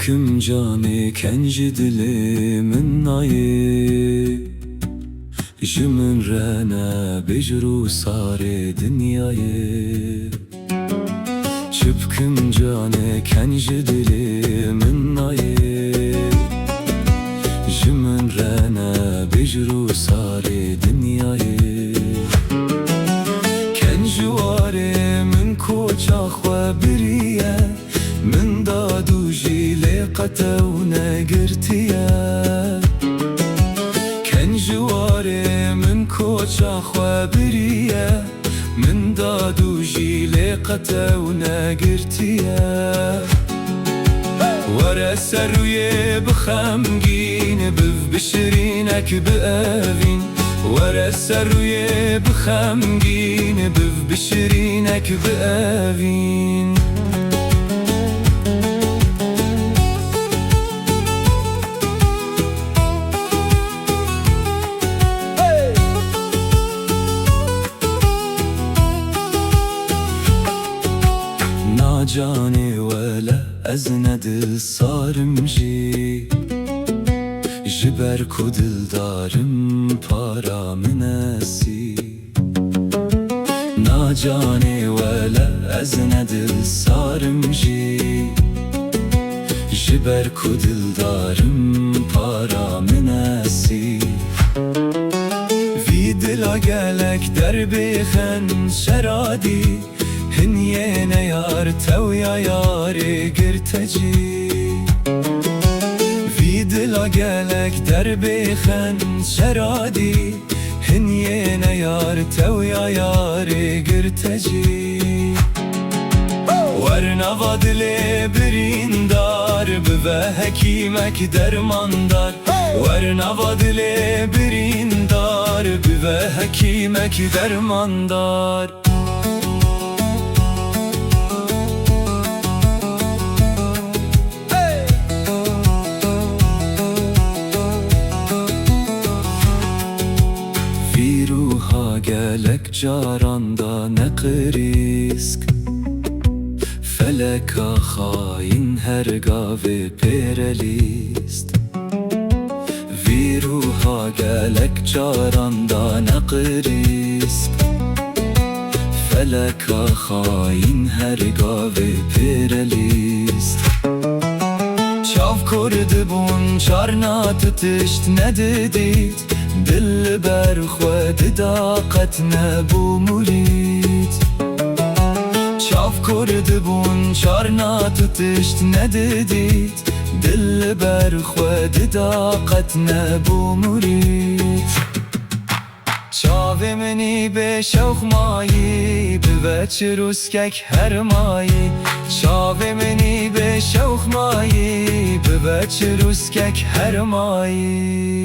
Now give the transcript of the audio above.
Çıpkım canı kenci dilimin nayı Jimın rene bejru sare dünyayı Çıpkım canı kenci dilimin nayı Jimın rene bejru sare dünyayı Kenci vare min koçak ve biriye من دادو جيلي قتونا قرتيا كان جواري من كوشا خوابريا من دادو جيلي قتونا قرتيا ورا سروي بخمجين بشرينك بقافين ورا سروي بخمجين بشرينك بقافين ناجاني ولا أزند صارمجي جبر كدل دارم para مناسي ناجاني ولا أزند صارمجي جبر كدل دارم para مناسي في دلا قالك دربي خن شرادي هنينا يار تويا ياري قرتجي في دلا قالك دربي خن شرادي هنينا يار تويا ياري قرتجي ورنا vadile birin dar Büve hekimek dermandar ورنا vadile birin dar Büve hekimek dermandar gelek caranda ne krisk Feleka hain her gavi perelist Viruha gelek caranda ne krisk Feleka hain her gavi perelist Çav kurdu bun çarna tutuşt ne dedit دل برخود داقتنا بو مرید چاف کرد بون چارنا تتشت ندیدید دل برخود داقتنا بو مرید چاو منی به شوخ مایی به وچ روسکک هر مایی چاو منی به شوخ مایی به وچ روسکک هر مایی